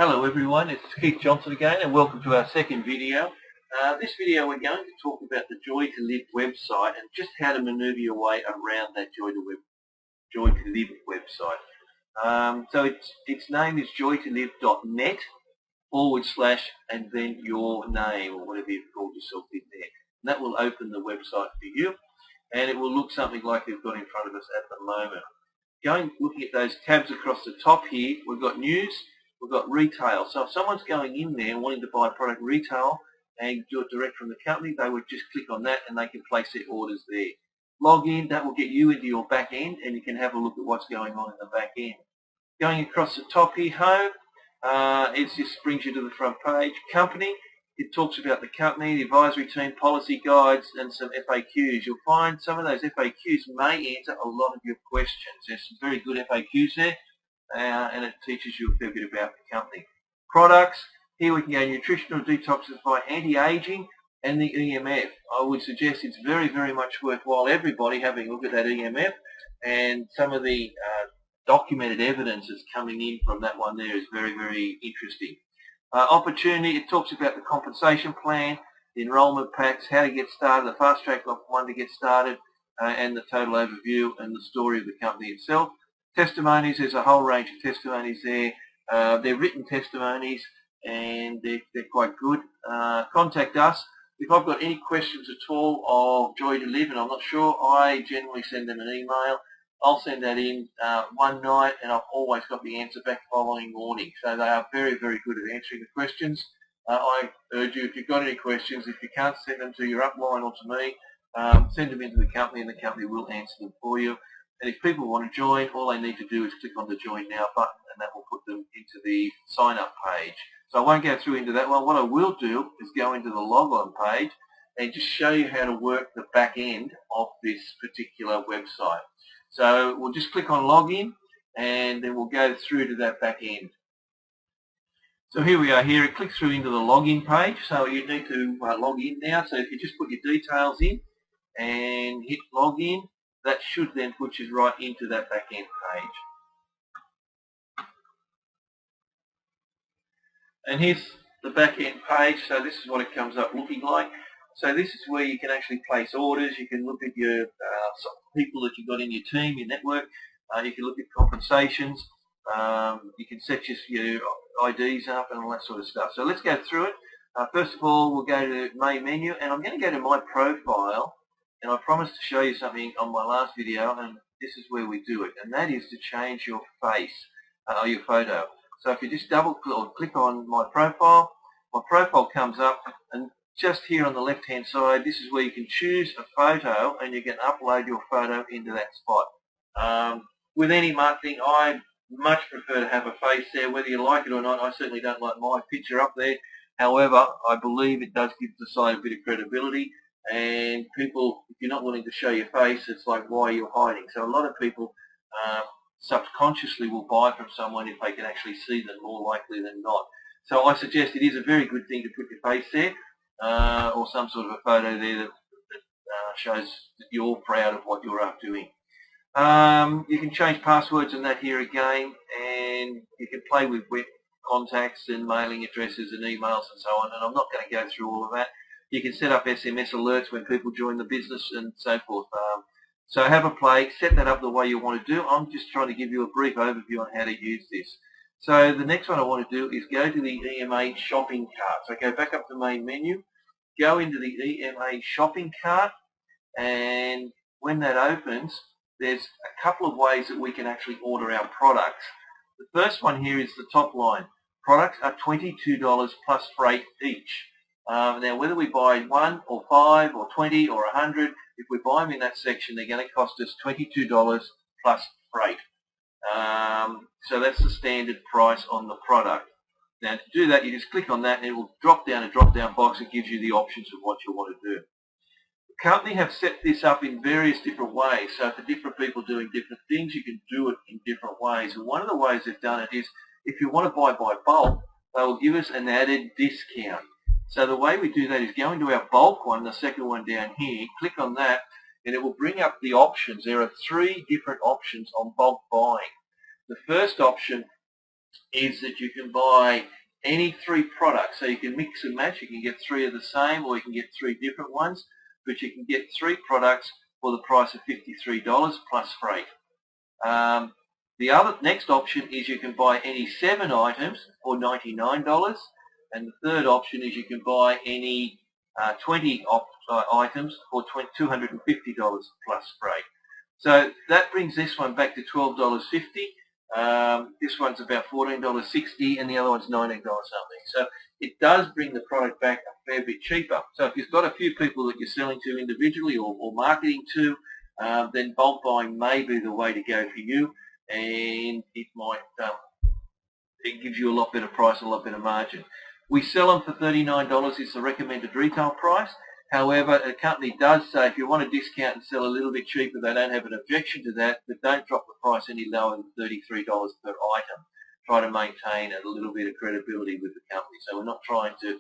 Hello everyone, it's Keith Johnson again and welcome to our second video. This video we're going to talk about the Joy to Live website and just how to maneuver your way around that Joy to Live website. So its name is joytolive.net / and then your name or whatever you've called yourself in there. And that will open the website for you and it will look something like you've got in front of us at the moment. Looking at those tabs across the top here, we've got news, we've got retail. So if someone's going in there and wanting to buy a product retail and do it direct from the company, they would just click on that and they can place their orders there. Log in, that will get you into your back end and you can have a look at what's going on in the back end. Going across the top here, home, it just brings you to the front page. Company, it talks about the company, the advisory team, policy guides, and some FAQs. You'll find some of those FAQs may answer a lot of your questions. There's some very good FAQs there, and it teaches you a fair bit about the company. Products, here we can go nutritional, detoxify, anti-aging, and the EMF. I would suggest it's very, very much worthwhile everybody having a look at that EMF, and some of the documented evidence that's coming in from that one there is very, very interesting. Opportunity, it talks about the compensation plan, the enrollment packs, how to get started, the fast track one to get started, and the total overview and the story of the company itself. Testimonies, there's a whole range of testimonies there. They're written testimonies and they're quite good. Contact us. If I've got any questions at all of Joy to Live and I'm not sure, I generally send them an email. I'll send that in one night and I've always got the answer back the following morning. So they are very, very good at answering the questions. I urge you, if you've got any questions, if you can't send them to your upline or to me, send them into the company and the company will answer them for you. And if people want to join, all they need to do is click on the Join Now button and that will put them into the sign up page. So I won't go through into that one. What I will do is go into the log on page and just show you how to work the back end of this particular website. So we'll just click on login and then we'll go through to that back end. So here we are here. It clicks through into the login page. So you need to log in now. So if you just put your details in and hit login, that should then put you right into that back end page. And here's the back end page. So this is what it comes up looking like. So this is where you can actually place orders. You can look at your people that you've got in your team, your network. You can look at compensations. You can set your IDs up and all that sort of stuff. So let's go through it. First of all, we'll go to main menu, and I'm going to go to my profile. And I promised to show you something on my last video, and this is where we do it. And that is to change your face or your photo. So if you just double click on my profile comes up, and just here on the left hand side, this is where you can choose a photo and you can upload your photo into that spot. With any marketing, I much prefer to have a face there, whether you like it or not. I certainly don't like my picture up there. However, I believe it does give the site a bit of credibility, and people, if you're not willing to show your face, it's like, why are you hiding? So a lot of people subconsciously will buy from someone if they can actually see them, more likely than not. So I suggest it is a very good thing to put your face there, or some sort of a photo there that shows that you're proud of what you're doing. You can change passwords and that here again, and you can play with web contacts and mailing addresses and emails and so on, and I'm not going to go through all of that. You can set up SMS alerts when people join the business and so forth. So have a play, set that up the way you want to do. I'm just trying to give you a brief overview on how to use this. So the next one I want to do is go to the EMA shopping cart. So go back up to main menu, go into the EMA shopping cart, and when that opens, there's a couple of ways that we can actually order our products. The first one here is the top line. Products are $22 plus freight each. Now, whether we buy 1 or 5 or 20 or 100, if we buy them in that section, they're going to cost us $22 plus freight. So that's the standard price on the product. Now, to do that, you just click on that, and it will drop down a drop-down box that gives you the options of what you want to do. The company have set this up in various different ways. So for different people doing different things, you can do it in different ways. And one of the ways they've done it is, if you want to buy by bulk, they will give us an added discount. So the way we do that is go into our bulk one, the second one down here, click on that, and it will bring up the options. There are 3 different options on bulk buying. The first option is that you can buy any 3 products. So you can mix and match. You can get 3 of the same, or you can get 3 different ones. But you can get 3 products for the price of $53 plus freight. The next option is you can buy any 7 items for $99, and the third option is you can buy any 20 items for $250 plus freight. So that brings this one back to $12.50. This one's about $14.60, and the other one's $19 something. So it does bring the product back a fair bit cheaper. So if you've got a few people that you're selling to individually or marketing to, then bulk buying may be the way to go for you, and it might it gives you a lot better price and a lot better margin. We sell them for $39 is the recommended retail price. However, the company does say if you want to discount and sell a little bit cheaper, they don't have an objection to that, but don't drop the price any lower than $33 per item. Try to maintain a little bit of credibility with the company. So we're not trying to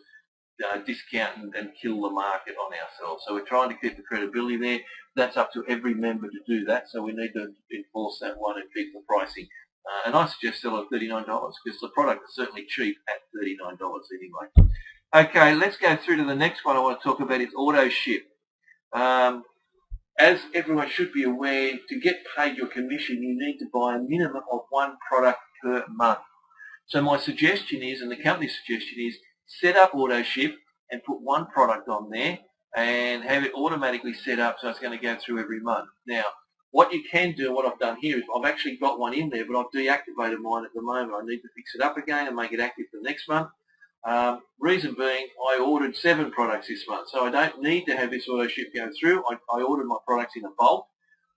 discount and kill the market on ourselves. So we're trying to keep the credibility there. That's up to every member to do that, so we need to enforce that one and keep the pricing. And I suggest sell at $39 because the product is certainly cheap at $39 anyway. Okay, let's go through to the next one I want to talk about is auto ship. As everyone should be aware, to get paid your commission, you need to buy a minimum of 1 product per month. So my suggestion is, and the company's suggestion is, set up auto ship and put 1 product on there and have it automatically set up so it's going to go through every month. Now, what you can do, what I've done here is I've actually got one in there, but I've deactivated mine at the moment. I need to fix it up again and make it active for next month. Reason being, I ordered 7 products this month, so I don't need to have this auto ship go through. I ordered my products in a bulk,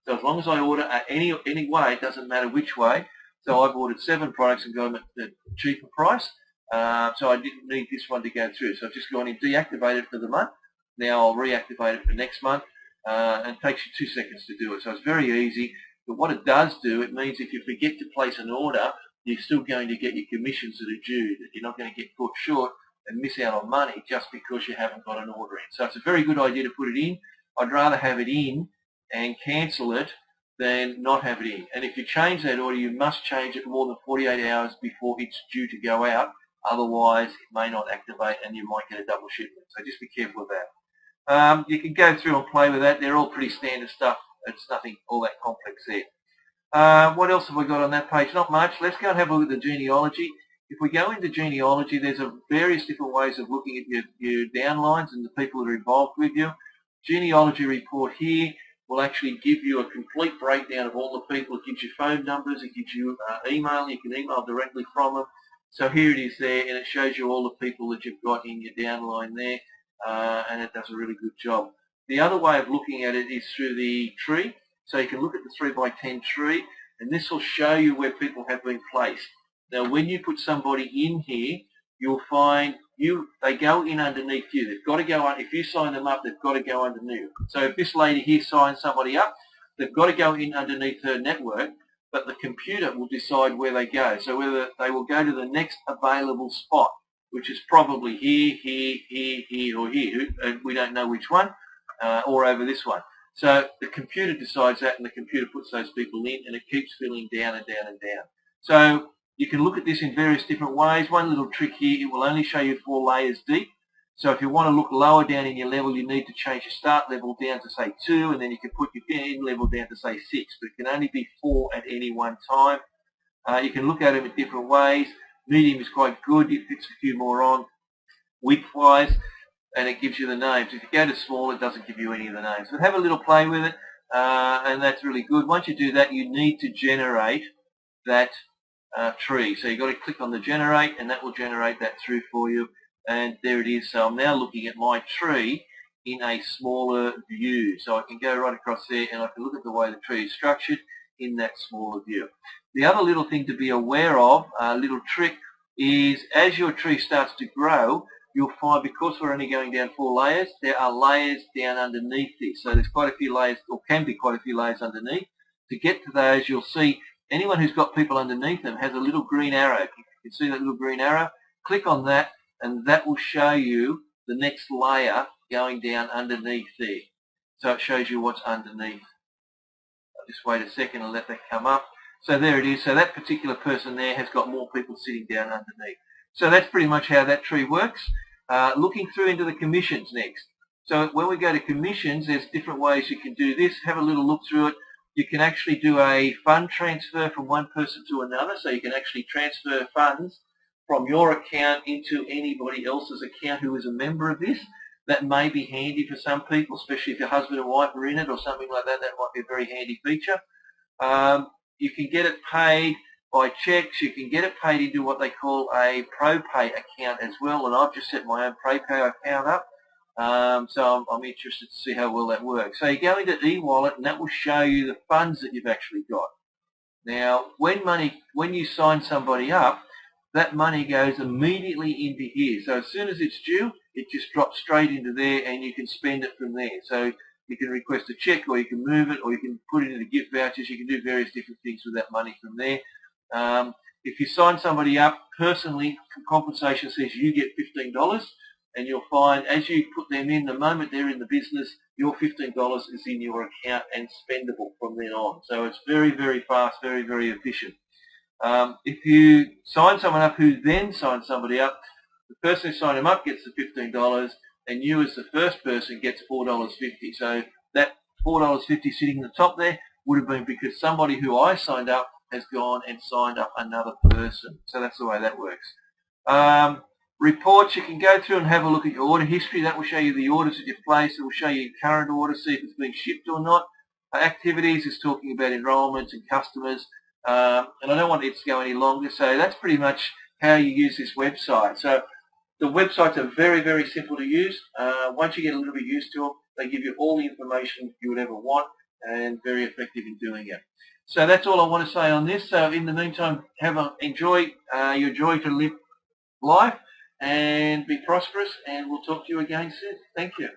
so as long as I order any way, it doesn't matter which way. So I've ordered 7 products and got them at a cheaper price, so I didn't need this one to go through. So I've just gone and deactivated it for the month. Now I'll reactivate it for next month, and it takes you 2 seconds to do it. So it's very easy, but what it does do, it means if you forget to place an order, you're still going to get your commissions that are due. That you're not going to get caught short and miss out on money just because you haven't got an order in. So it's a very good idea to put it in. I'd rather have it in and cancel it than not have it in. And if you change that order, you must change it more than 48 hours before it's due to go out. Otherwise, it may not activate and you might get a double shipment. So just be careful of that. You can go through and play with that. They're all pretty standard stuff. It's nothing all that complex there. What else have we got on that page? Not much. Let's go and have a look at the genealogy. If we go into genealogy, there's various different ways of looking at your downlines and the people that are involved with you. Genealogy report here will actually give you a complete breakdown of all the people. It gives you phone numbers. It gives you email. You can email directly from them. So here it is there, and it shows you all the people that you've got in your downline there, and it does a really good job. The other way of looking at it is through the tree. So you can look at the 3x10 tree, and this will show you where people have been placed. Now, when you put somebody in here, you'll find they go in underneath you. They've got to go on. If you sign them up, they've got to go underneath. So if this lady here signs somebody up, they've got to go in underneath her network, but the computer will decide where they go. So whether they will go to the next available spot, which is probably here, here, here, here, or here. We don't know which one, or over this one. So the computer decides that, and the computer puts those people in, and it keeps filling down and down and down. So you can look at this in various different ways. One little trick here, it will only show you 4 layers deep. So if you want to look lower down in your level, you need to change your start level down to, say, 2, and then you can put your end level down to, say, 6. But it can only be 4 at any one time. You can look at them in different ways. Medium is quite good. It fits a few more on. Width-wise, and it gives you the names. If you go to small, it doesn't give you any of the names. But have a little play with it, and that's really good. Once you do that, you need to generate that tree. So you've got to click on the generate, and that will generate that through for you. And there it is. So I'm now looking at my tree in a smaller view. So I can go right across there, and I can look at the way the tree is structured in that smaller view. The other little thing to be aware of, a little trick, is as your tree starts to grow, you'll find because we're only going down 4 layers, there are layers down underneath this. So there's quite a few layers, or can be quite a few layers underneath. To get to those, you'll see anyone who's got people underneath them has a little green arrow. You can see that little green arrow. Click on that, and that will show you the next layer going down underneath there. So it shows you what's underneath. I'll just wait a second and let that come up. So there it is. So that particular person there has got more people sitting down underneath. So that's pretty much how that tree works. Looking through into the commissions next. So when we go to commissions, there's different ways you can do this. Have a little look through it. You can actually do a fund transfer from one person to another. So you can actually transfer funds from your account into anybody else's account who is a member of this. That may be handy for some people, especially if your husband and wife are in it or something like that. That might be a very handy feature. You can get it paid by checks. You can get it paid into what they call a ProPay account as well, and I've just set my own ProPay account up. So I'm interested to see how well that works. So you go into eWallet, and that will show you the funds that you've actually got. Now, when you sign somebody up, that money goes immediately into here. So as soon as it's due, it just drops straight into there, and you can spend it from there. So you can request a check, or you can move it, or you can put it into gift vouchers. You can do various different things with that money from there. If you sign somebody up personally, compensation says you get $15, and you'll find as you put them in, the moment they're in the business, your $15 is in your account and spendable from then on. So it's very, very fast, very, very efficient. If you sign someone up who then signs somebody up, the person who signed them up gets the $15, and you as the first person gets $4.50. So that $4.50 sitting in the top there would have been because somebody who I signed up has gone and signed up another person. So that's the way that works. Reports, you can go through and have a look at your order history. That will show you the orders that you've placed. It will show you your current order, see if it's being shipped or not. Activities is talking about enrollments and customers. And I don't want it to go any longer. So that's pretty much how you use this website. So the websites are very, very simple to use. Once you get a little bit used to them, they give you all the information you would ever want and very effective in doing it. So that's all I want to say on this. So in the meantime, enjoy your Joy to Live life and be prosperous, and we'll talk to you again soon. Thank you.